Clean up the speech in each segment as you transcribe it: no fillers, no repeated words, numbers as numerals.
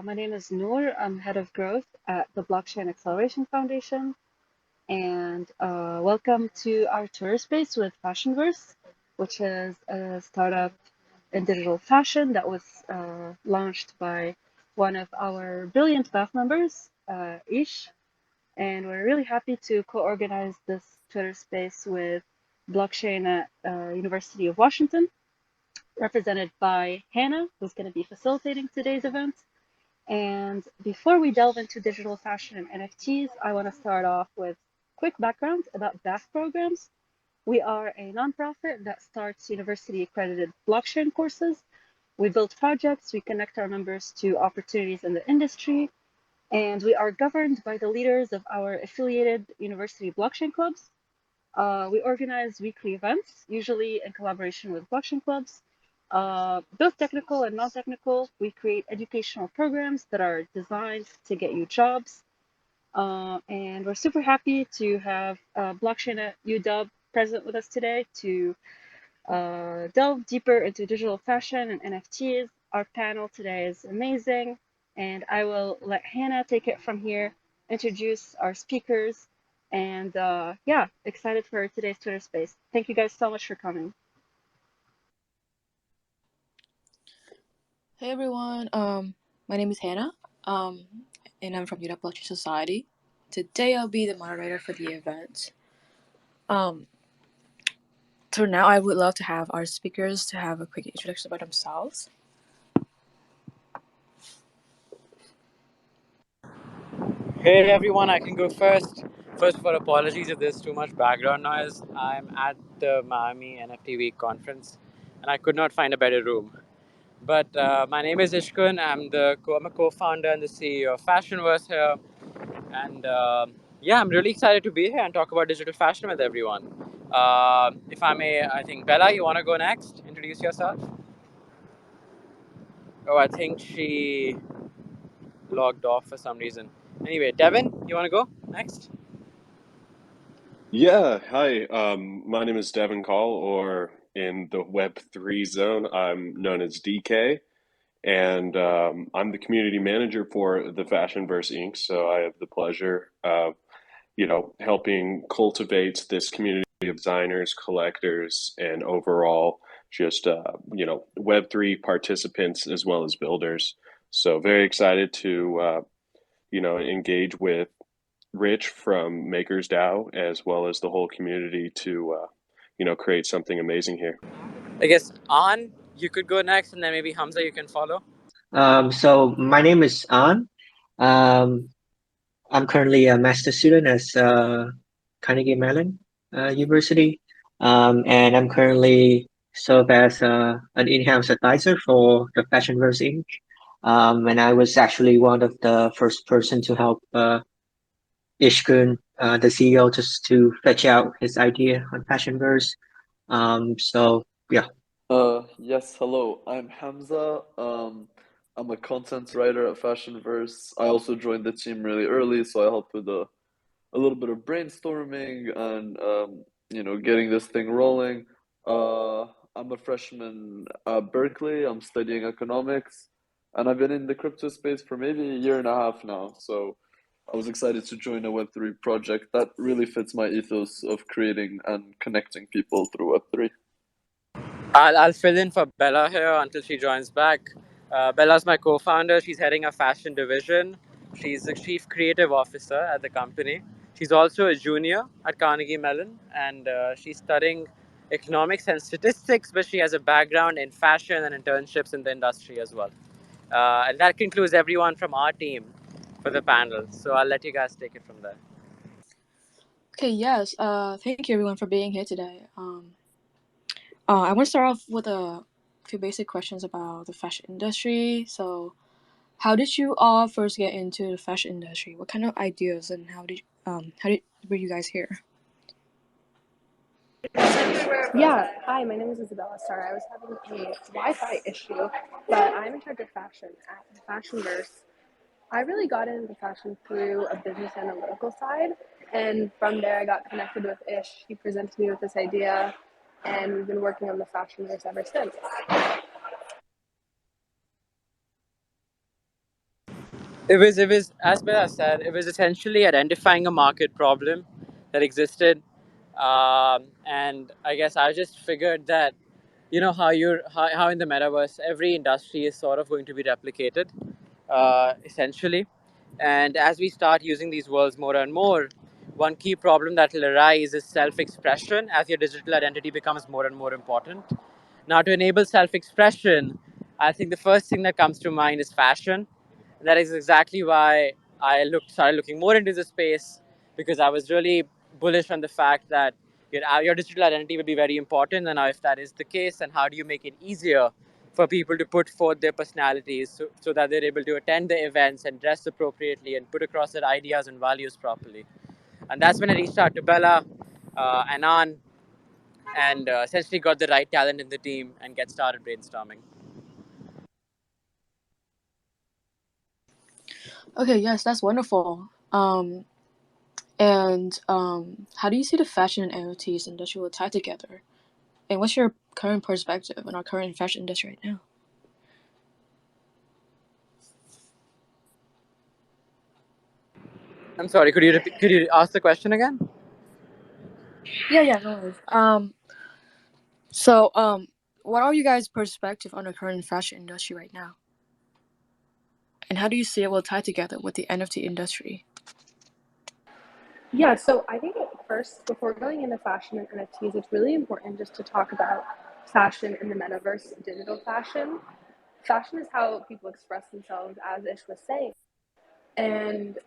My name is Noor. I'm head of growth at the Blockchain Acceleration Foundation. And welcome to our Twitter space with FashionVerse, which is a startup in digital fashion that was launched by one of our brilliant staff members, Ish. And we're really happy to co-organize this Twitter space with Blockchain at University of Washington, represented by Hannah, who's going to be facilitating today's event. And before we delve into digital fashion and NFTs, I want to start off with quick background about BAF programs. We are a nonprofit that starts university accredited blockchain courses. We build projects, we connect our members to opportunities in the industry, and we are governed by the leaders of our affiliated university blockchain clubs. We organize weekly events, usually in collaboration with blockchain clubs, both technical and non-technical. We create educational programs that are designed to get you jobs. And we're super happy to have Blockchain at UW present with us today to delve deeper into digital fashion and NFTs. Our panel today is amazing, and I will let Hannah take it from here, introduce our speakers, and yeah, excited for today's Twitter space. Thank you guys so much for coming. Hey everyone, my name is Hannah, and I'm from UW Blockchain Society. Today I'll be the moderator for the event. So now I would love to have our speakers to have a quick introduction about themselves. Hey everyone, I can go first. First of all, apologies if there's too much background noise. I'm at the Miami NFT Week conference and I could not find a better room. But my name is Ishkun. I'm a co-founder and the CEO of FashionVerse here. And yeah, I'm really excited to be here and talk about digital fashion with everyone. If I may, I think Bella, you want to go next? Introduce yourself. Oh, I think she logged off for some reason. Anyway, Devin, you want to go next? Yeah, hi. My name is Devin Call, or in the Web3 zone, I'm known as DK, and I'm the community manager for the Fashionverse Inc. So I have the pleasure of, helping cultivate this community of designers, collectors, and overall just, Web3 participants as well as builders. So very excited to, engage with Rich from Makers DAO, as well as the whole community to, create something amazing here. I guess on you could go next, and then maybe Hamza, you can follow. So my name is An. Um, I'm currently a master student at Carnegie Mellon University, and I'm currently serve as an in-house advisor for the Fashionverse Inc. And I was actually one of the first person to help Ishkun, the CEO, just to fetch out his idea on Fashionverse. So yeah. Yes, hello. I'm Hamza. I'm a content writer at Fashionverse. I also joined the team really early, so I helped with a little bit of brainstorming and getting this thing rolling. Uh, I'm a freshman at Berkeley. I'm studying economics, and I've been in the crypto space for maybe a year and a half now. So I was excited to join a Web3 project that really fits my ethos of creating and connecting people through Web3. I'll fill in for Bella here until she joins back. Bella's my co-founder. She's heading a fashion division. She's the chief creative officer at the company. She's also a junior at Carnegie Mellon, and she's studying economics and statistics, but she has a background in fashion and internships in the industry as well. And that concludes everyone from our team for the panel. So I'll let you guys take it from there. Okay, yes, thank you everyone for being here today. I want to start off with a few basic questions about the fashion industry. So, how did you all first get into the fashion industry? What kind of ideas and how did were you guys here? Yeah, hi, my name is Isabella. Sorry, I was having a Wi-Fi issue, but I'm in charge of fashion at Fashionverse. I really got into fashion through a business analytical side, and from there I got connected with Ish. He presented me with this idea, and we've been working on the Fashionverse ever since. It was as Bella said, it was essentially identifying a market problem that existed, and I guess I just figured that, how in the metaverse every industry is sort of going to be replicated, essentially, and as we start using these worlds more and more, one key problem that will arise is self-expression as your digital identity becomes more and more important. Now, to enable self-expression, I think the first thing that comes to mind is fashion. That is exactly why started looking more into the space, because I was really bullish on the fact that your digital identity will be very important. And now, if that is the case, then how do you make it easier for people to put forth their personalities so that they're able to attend the events and dress appropriately and put across their ideas and values properly? And that's when I reached out to Bella, Anand, and essentially got the right talent in the team and get started brainstorming. Okay, yes, that's wonderful. How do you see the fashion and NFTs industry will tie together? And what's your current perspective on our current fashion industry right now? I'm sorry, could you ask the question again? Yeah, no worries. So, what are you guys' perspective on the current fashion industry right now? And how do you see it will tie together with the NFT industry? Yeah, so I think at first, before going into fashion and NFTs, it's really important just to talk about fashion in the metaverse, digital fashion. Fashion is how people express themselves, as Ish was saying. And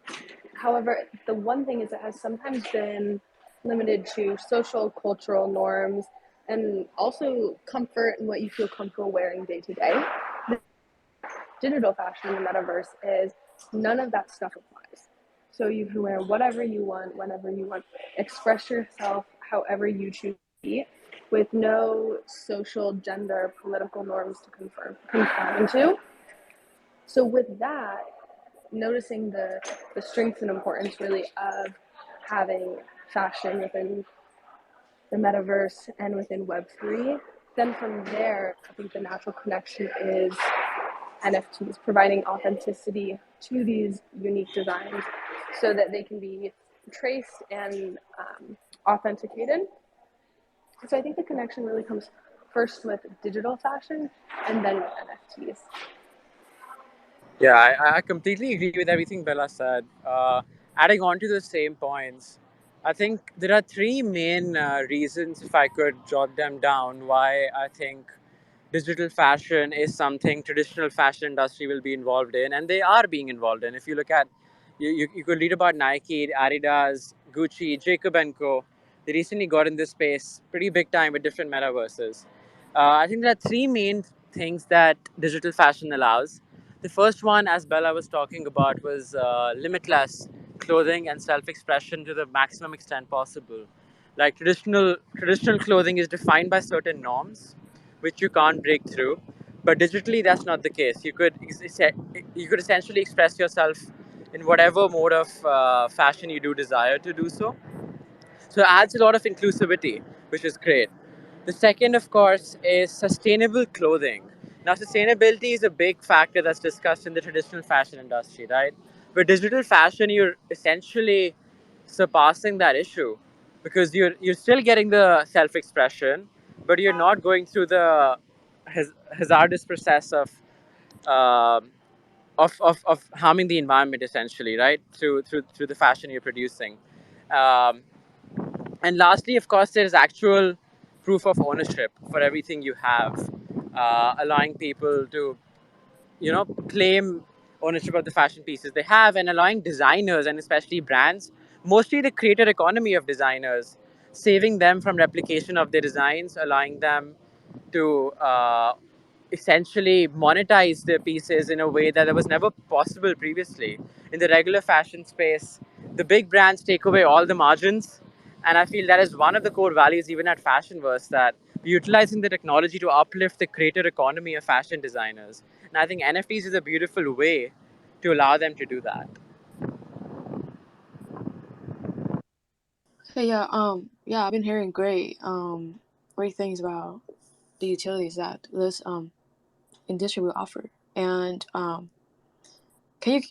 however, the one thing is it has sometimes been limited to social, cultural norms, and also comfort and what you feel comfortable wearing day to day. The digital fashion in the metaverse is none of that stuff applies. So you can wear whatever you want, whenever you want, express yourself however you choose to be, with no social, gender, political norms to conform to. So with that, noticing the strengths and importance really of having fashion within the metaverse and within Web3, then from there, I think the natural connection is NFTs, providing authenticity to these unique designs so that they can be traced and authenticated. So I think the connection really comes first with digital fashion and then with NFTs. Yeah, I completely agree with everything Bella said. Adding on to the same points, I think there are three main reasons, if I could jot them down, why I think digital fashion is something traditional fashion industry will be involved in, and they are being involved in. If you look at, you could read about Nike, Adidas, Gucci, Jacob and Co. They recently got in this space pretty big time with different metaverses. I think there are three main things that digital fashion allows. The first one, as Bella was talking about, was limitless clothing and self-expression to the maximum extent possible. Like traditional clothing is defined by certain norms, which you can't break through. But digitally, that's not the case. You could essentially express yourself in whatever mode of fashion you do desire to do so. So it adds a lot of inclusivity, which is great. The second, of course, is sustainable clothing. Now, sustainability is a big factor that's discussed in the traditional fashion industry, right? With digital fashion, you're essentially surpassing that issue, because you're still getting the self-expression, but you're not going through the hazardous process um of harming the environment, essentially, right? Through the fashion you're producing. Um, and lastly, of course, there is actual proof of ownership for everything you have, allowing people to, claim ownership of the fashion pieces they have, and allowing designers and especially brands, mostly the creator economy of designers, saving them from replication of their designs, allowing them to essentially monetize their pieces in a way that was never possible previously. In the regular fashion space, the big brands take away all the margins. And I feel that is one of the core values, even at FashionVerse, that we're utilizing the technology to uplift the creator economy of fashion designers. And I think NFTs is a beautiful way to allow them to do that. Okay, yeah, I've been hearing great things about the utilities that this industry will offer. And can you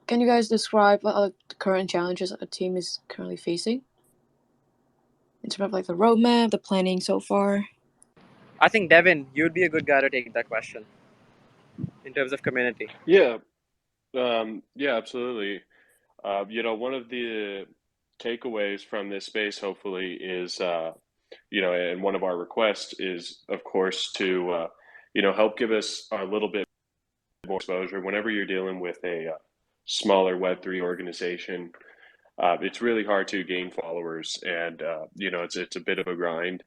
can you guys describe what are the current challenges a team is currently facing in terms of like the roadmap, the planning so far? I think Devin, you'd be a good guy to take that question in terms of community. Yeah, yeah, absolutely. One of the takeaways from this space, hopefully, is and one of our requests is, of course, to help give us a little bit more exposure whenever you're dealing with a smaller Web3 organization. It's really hard to gain followers, and it's a bit of a grind,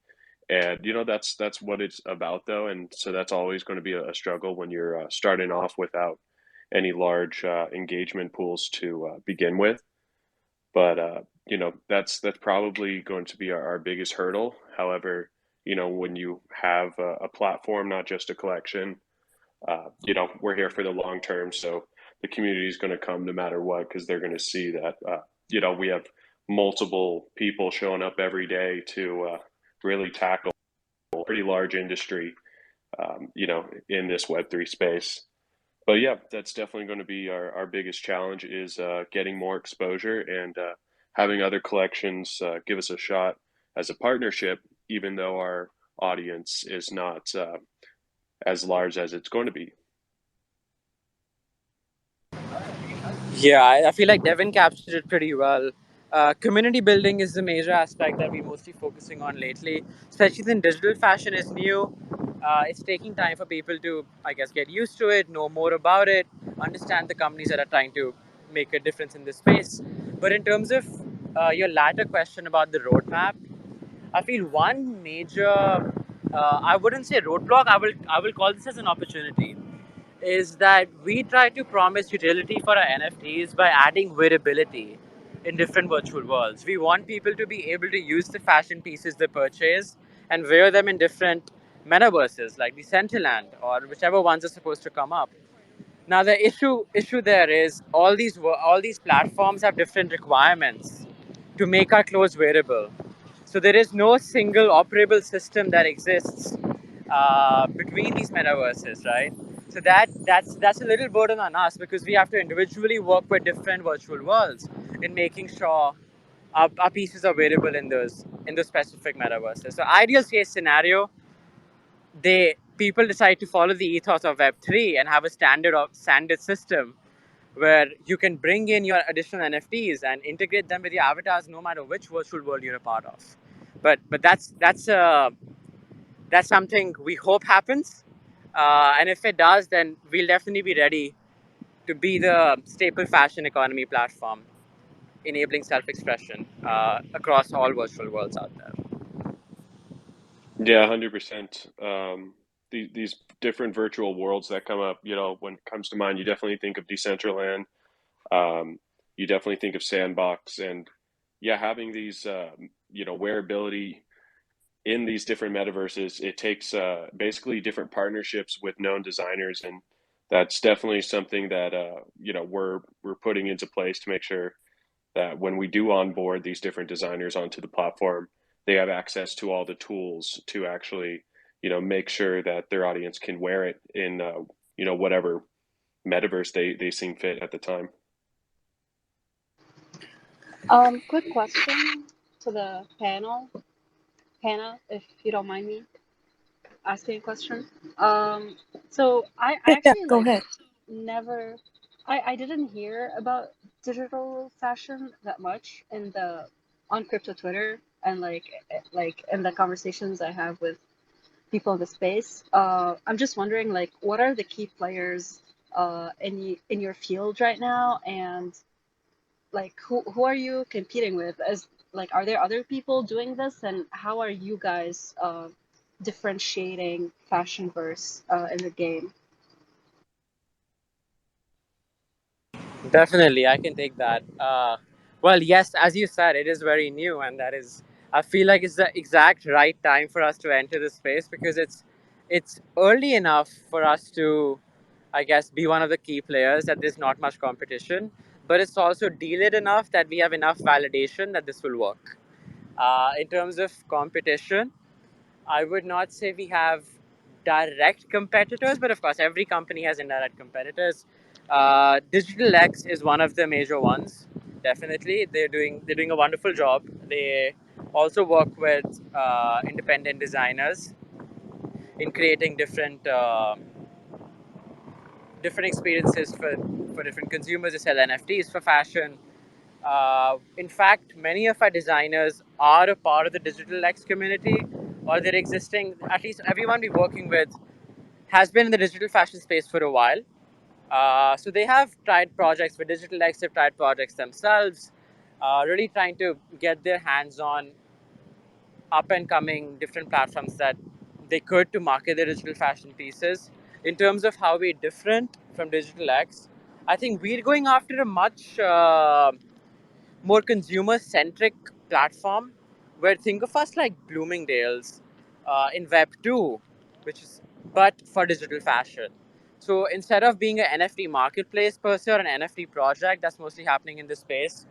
and that's what it's about, though, and so that's always going to be a struggle when you're starting off without any large engagement pools to begin with. But that's probably going to be our biggest hurdle. However, when you have a platform, not just a collection, we're here for the long term. So the community is going to come no matter what, because they're going to see that, we have multiple people showing up every day to really tackle a pretty large industry, in this Web3 space. But yeah, that's definitely going to be our biggest challenge is getting more exposure and having other collections give us a shot as a partnership, even though our audience is not as large as it's going to be. Yeah, I feel like Devin captured it pretty well. Community building is the major aspect that we're mostly focusing on lately, especially since digital fashion is new. It's taking time for people to, I guess, get used to it, know more about it, understand the companies that are trying to make a difference in this space. But in terms of your latter question about the roadmap, I feel one major, I wouldn't say roadblock, I will call this as an opportunity, is that we try to promise utility for our NFTs by adding wearability in different virtual worlds. We want people to be able to use the fashion pieces they purchase and wear them in different metaverses like Decentraland or whichever ones are supposed to come up. Now the issue there is all these platforms have different requirements to make our clothes wearable. So there is no single operable system that exists between these metaverses, right? So that's a little burden on us because we have to individually work with different virtual worlds in making sure our pieces are wearable in those specific metaverses. So ideal case scenario, they people decide to follow the ethos of Web3 and have a standard system where you can bring in your additional NFTs and integrate them with your avatars no matter which virtual world you're a part of. But that's something we hope happens, and if it does, then we'll definitely be ready to be the staple fashion economy platform, enabling self-expression across all virtual worlds out there. Yeah, 100%. These different virtual worlds that come up, when it comes to mind, you definitely think of Decentraland. You definitely think of Sandbox, and yeah, having these, wearability in these different metaverses, it takes basically different partnerships with known designers, and that's definitely something that we're putting into place to make sure that when we do onboard these different designers onto the platform, they have access to all the tools to actually, make sure that their audience can wear it in, whatever metaverse they seem fit at the time. Quick question to the panel. Hannah, if you don't mind me asking a question. So I Yeah, actually go like ahead. never, I didn't hear about digital fashion that much on crypto Twitter and like in the conversations I have with people in the space. I'm just wondering like what are the key players in your field right now, and like who are you competing with? As like are there other people doing this, and how are you guys differentiating FashionVerse in the game? Definitely, I can take that. Well, yes, as you said, it is very new, and that is, I feel like it's the exact right time for us to enter the space because it's early enough for us to, I guess, be one of the key players that there's not much competition, but it's also delayed enough that we have enough validation that this will work. In terms of competition, I would not say we have direct competitors, but of course, every company has indirect competitors. Digital X is one of the major ones. Definitely, they're doing a wonderful job. They also work with independent designers in creating different experiences for different consumers. They sell NFTs for fashion. In fact, many of our designers are a part of the Digital X community, or they're existing. At least everyone we're working with has been in the digital fashion space for a while. So they have tried projects with Digital X, they've tried projects themselves, really trying to get their hands on up and coming different platforms that they could to market their digital fashion pieces. In terms of how we're different from Digital X, I think we're going after a much more consumer centric platform where think of us like Bloomingdale's in Web 2, which is but for digital fashion. So instead of being an NFT marketplace per se or an NFT project that's mostly happening in this space,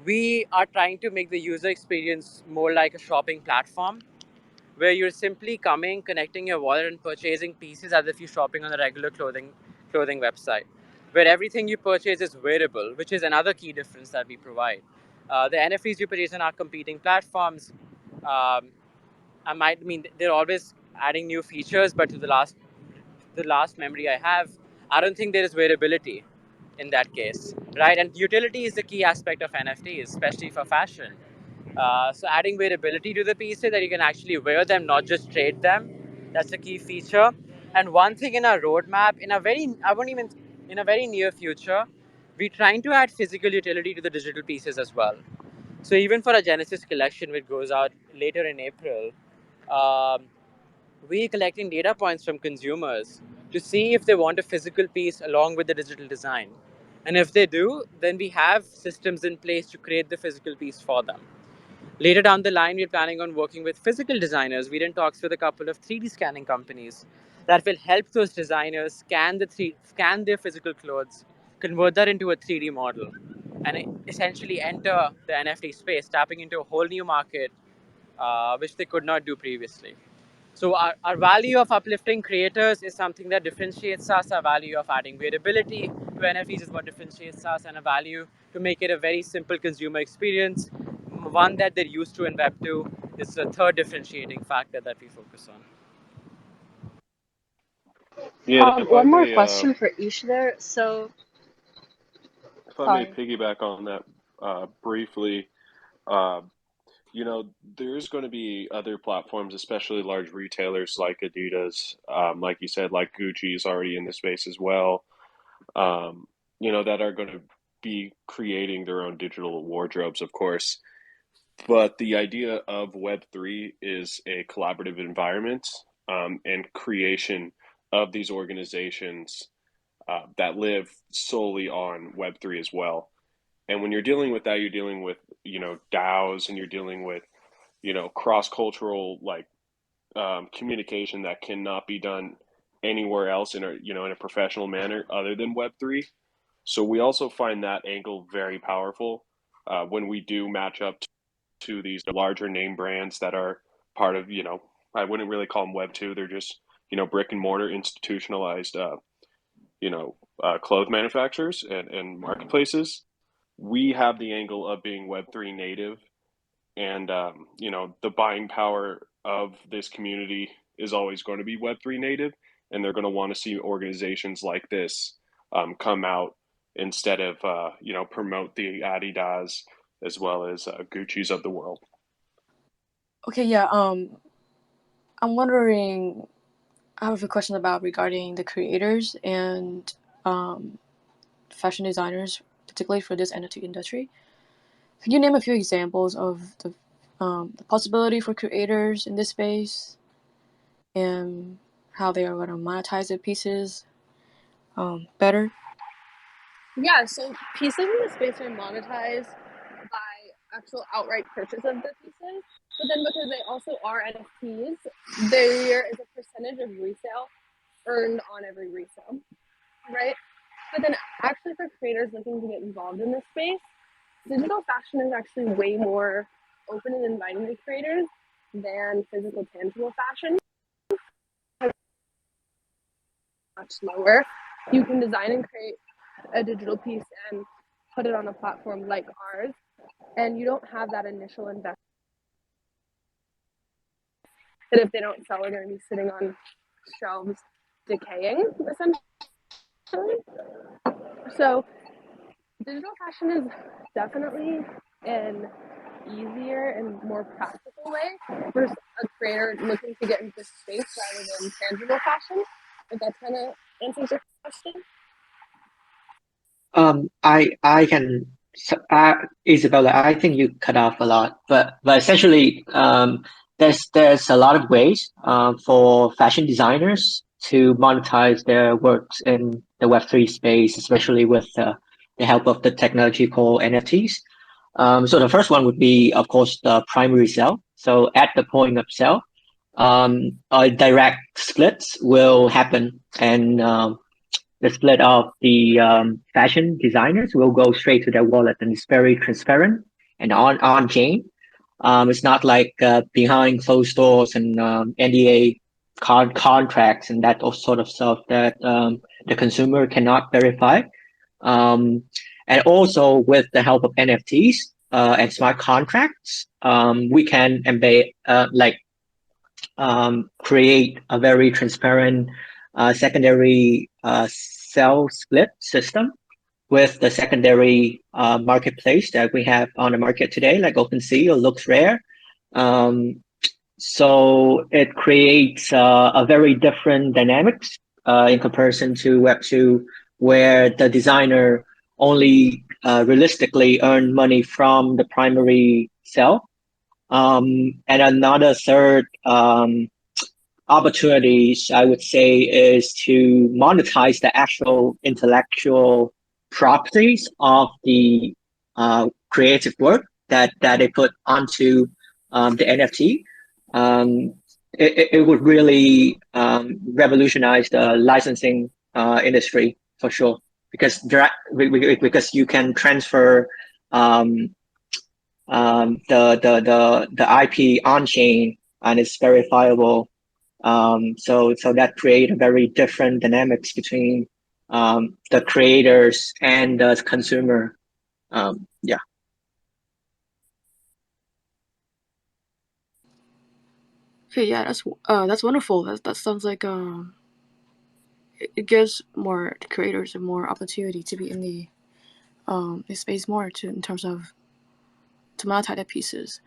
we are trying to make the user experience more like a shopping platform where you're simply coming, connecting your wallet, and purchasing pieces as if you're shopping on a regular clothing website, where everything you purchase is wearable, which is another key difference that we provide. The NFTs you purchase on our competing platforms, um, I mean, they're always adding new features, but to the last memory I have, I don't think there is wearability in that case, right? And utility is the key aspect of NFTs, especially for fashion. So adding wearability to the pieces that you can actually wear them, not just trade them, that's a key feature. And one thing in our roadmap, in a very near future, we're trying to add physical utility to the digital pieces as well. So even for a Genesis collection, which goes out later in April, um, we're collecting data points from consumers to see if they want a physical piece along with the digital design. And if they do, then we have systems in place to create the physical piece for them. Later down the line, we're planning on working with physical designers. We're in talks with a couple of 3D scanning companies that will help those designers scan their physical clothes, convert that into a 3D model, and essentially enter the NFT space, tapping into a whole new market, which they could not do previously. So our value of uplifting creators is something that differentiates us. Our value of adding variability to NFTs is what differentiates us, and a value to make it a very simple consumer experience, one that they're used to in Web 2, is the third differentiating factor that we focus on. Yeah, One more question for Ish there. So, if I may sorry. piggyback on that briefly, uh, there's going to be other platforms, especially large retailers like Adidas, like you said, like Gucci is already in the space as well. Um, that are going to be creating their own digital wardrobes, of course. But the idea of Web3 is a collaborative environment and creation of these organizations that live solely on Web3 as well. And when you're dealing with that, you're dealing with, DAOs, and you're dealing with, cross-cultural communication that cannot be done anywhere else in a professional manner other than Web3. So we also find that angle very powerful when we do match up to these larger name brands that are part of, I wouldn't really call them Web2. They're just, brick and mortar institutionalized, clothes manufacturers and marketplaces. We have the angle of being Web3 native, and the buying power of this community is always going to be Web3 native, and they're going to want to see organizations like this come out instead of promote the Adidas as well as Gucci's of the world. Okay, yeah. I'm wondering. I have a question about regarding the creators and um, fashion designers, particularly for this NFT industry. Can you name a few examples of the possibility for creators in this space and how they are going to monetize their pieces better? Yeah, so pieces in the space are monetized by actual outright purchase of the pieces, but then because they also are NFTs, there is a percentage of resale earned on every resale, right? But then actually for creators looking to get involved in this space, digital fashion is actually way more open and inviting to creators than physical tangible fashion. Much lower. You can design and create a digital piece and put it on a platform like ours, and you don't have that initial investment that if they don't sell, are going to be sitting on shelves decaying, essentially. So digital fashion is definitely an easier and more practical way for a creator looking to get into space rather than tangible fashion. If that kind of answers your question. I can, Isabella, I think you cut off a lot, but essentially, there's a lot of ways, for fashion designers to monetize their works in the Web3 space, especially with the help of the technology called NFTs. So the first one would be, of course, the primary sale. So at the point of sale, a direct split will happen, and the split of the fashion designers will go straight to their wallet, and it's very transparent and on chain. It's not like behind closed doors and NDA contracts and that sort of stuff that the consumer cannot verify. Um, and also with the help of NFTs and smart contracts, we can embed create a very transparent secondary cell split system with the secondary marketplace that we have on the market today, like OpenSea or LooksRare. Um, so it creates a very different dynamics in comparison to Web2, where the designer only realistically earn money from the primary sale. And another third opportunities, I would say, is to monetize the actual intellectual properties of the creative work that they put onto the NFT. Um, it would really revolutionize the licensing industry for sure, because because you can transfer the IP on chain, and it's verifiable. So that create a very different dynamics between the creators and the consumer. Yeah. Okay, yeah, that's wonderful. That sounds like it gives more creators a more opportunity to be in the space more to in terms of to monetize their pieces.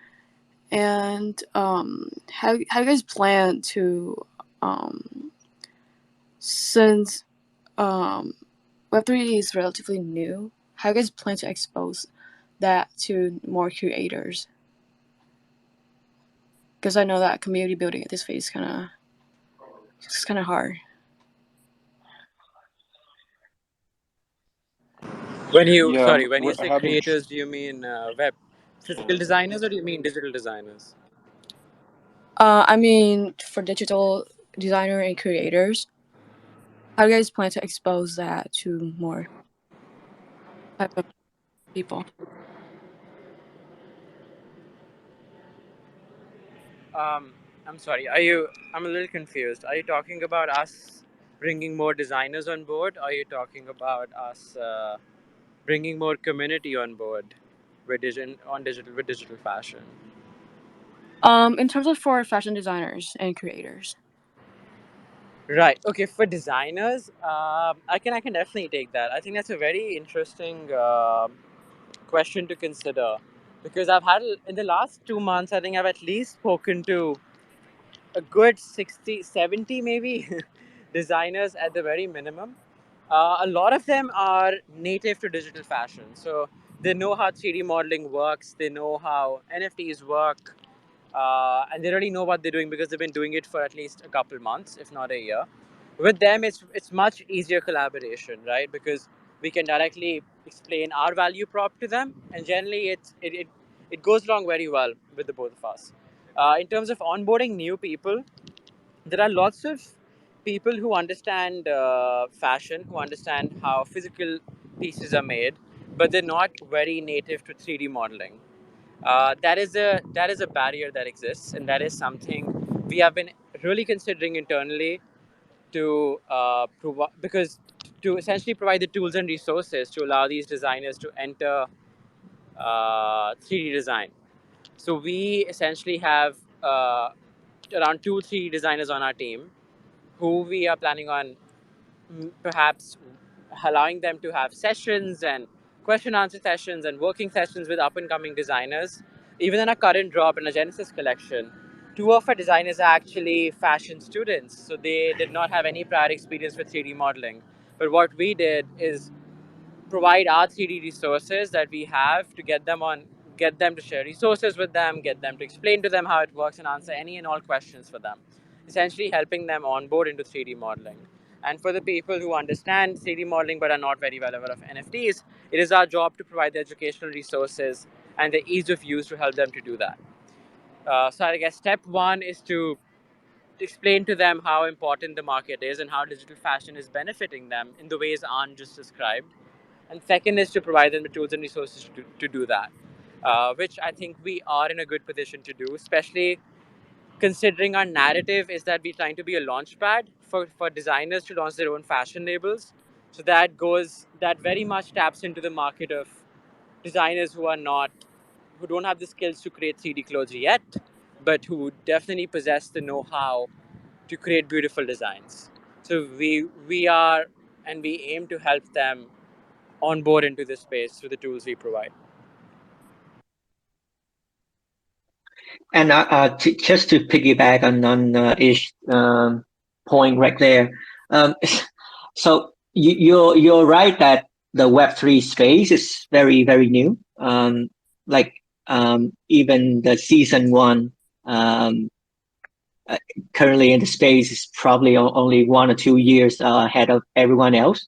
And how you guys plan to since Web3 is relatively new, how you guys plan to expose that to more creators? Because I know that community building at this phase it's kind of hard. Yeah, When you we're say having. creators, do you mean web physical designers or do you mean digital designers? I mean, for digital designer and creators, how do you guys plan to expose that to more type of people? Um, I'm sorry. I'm a little confused. Are you talking about us bringing more designers on board? Or are you talking about us bringing more community on board with digital fashion? In terms of for fashion designers and creators. Right. Okay. For designers, I can definitely take that. I think that's a very interesting question to consider, because I've had in the last 2 months, I think I've at least spoken to a good 60, 70 maybe designers at the very minimum. A lot of them are native to digital fashion. So they know how 3D modeling works, they know how NFTs work, and they already know what they're doing because they've been doing it for at least a couple months, if not a year. With them, it's much easier collaboration, right? Because we can directly explain our value prop to them, and generally it goes along very well with the both of us. In terms of onboarding new people, there are lots of people who understand fashion, who understand how physical pieces are made, but they're not very native to 3D modeling. That is a barrier that exists, and that is something we have been really considering internally to because to essentially provide the tools and resources to allow these designers to enter 3D design. So we essentially have around 2-3 designers on our team who we are planning on perhaps allowing them to have sessions and question answer sessions and working sessions with up and coming designers. Even in our current drop in a Genesis collection, two of our designers are actually fashion students, so they did not have any prior experience with 3D modeling. But what we did is provide our 3D resources that we have to get them to share resources with them, get them to explain to them how it works and answer any and all questions for them, essentially helping them onboard into 3D modeling. And for the people who understand 3D modeling but are not very well aware of NFTs, it is our job to provide the educational resources and the ease of use to help them to do that. So I guess step one is to explain to them how important the market is and how digital fashion is benefiting them in the ways Ann just described. And second is to provide them the tools and resources to do that, which I think we are in a good position to do, especially considering our narrative is that we're trying to be a launch pad for designers to launch their own fashion labels. So that very much taps into the market of designers who don't have the skills to create 3D clothes yet, but who definitely possess the know-how to create beautiful designs. So we are and we aim to help them on board into this space through the tools we provide. And just to piggyback on Ish point right there, so you're right that the Web3 space is very new. Like even the season one currently in the space is probably only 1 or 2 years ahead of everyone else.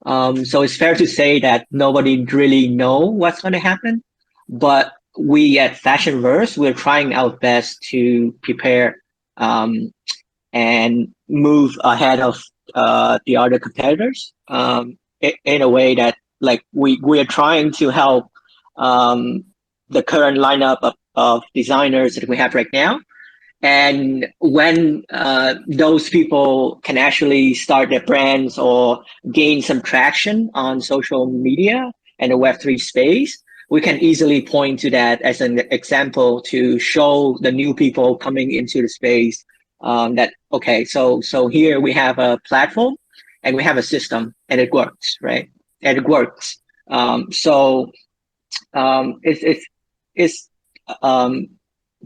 So it's fair to say that nobody really know what's going to happen, but we at FashionVerse, we're trying our best to prepare and move ahead of the other competitors in a way that like we are trying to help the current lineup of designers that we have right now. And when those people can actually start their brands or gain some traction on social media and the Web3 space, we can easily point to that as an example to show the new people coming into the space that, okay, so here we have a platform and we have a system and it works, right? And it works. It's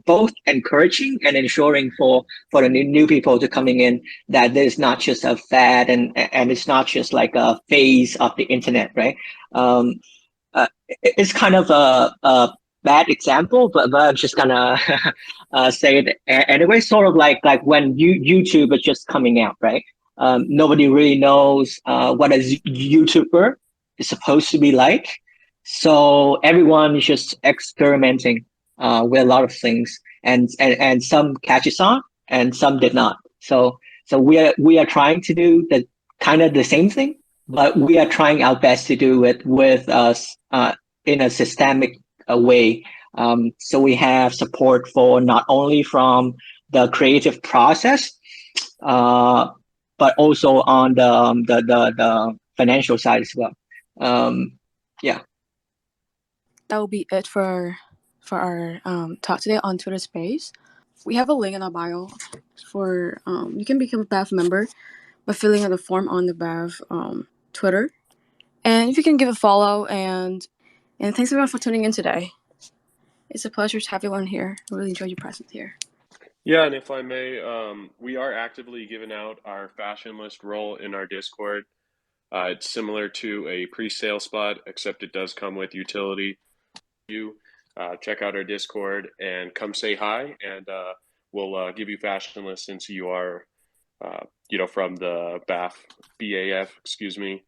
both encouraging and ensuring for the new people to coming in that there's not just a fad and it's not just like a phase of the internet, right? It's kind of a bad example, but I'm just gonna say it anyway. Sort of like when YouTube is just coming out, right? Nobody really knows what a YouTuber is supposed to be like, so everyone is just experimenting with a lot of things, and some catches on, and some did not. So we are trying to do the kind of the same thing, but we are trying our best to do it with us in a systemic way. So we have support for not only from the creative process, but also on the financial side as well. Yeah. That will be it for our talk today on Twitter Space. We have a link in our bio for you can become a BAF member by filling out the form on the BAF Twitter. And if you can give a follow, and thanks everyone for tuning in today. It's a pleasure to have everyone here. I really enjoyed your presence here. Yeah, and if I may, we are actively giving out our fashion list role in our Discord. It's similar to a pre-sale spot, except it does come with utility. You check out our Discord and come say hi, and we'll give you fashion lists since you are, from the BAF, excuse me,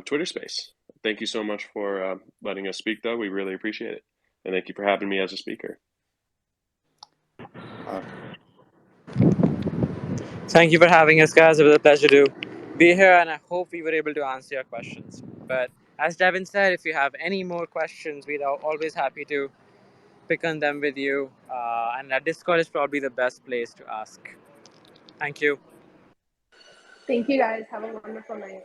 Twitter space. Thank you so much for letting us speak, though. We really appreciate it, and thank you for having me as a speaker. Thank you for having us, guys. It was a pleasure to be here, and I hope we were able to answer your questions. But as Devin said, if you have any more questions, we're always happy to pick on them with you. And our Discord is probably the best place to ask. Thank you. Thank you guys. Have a wonderful night.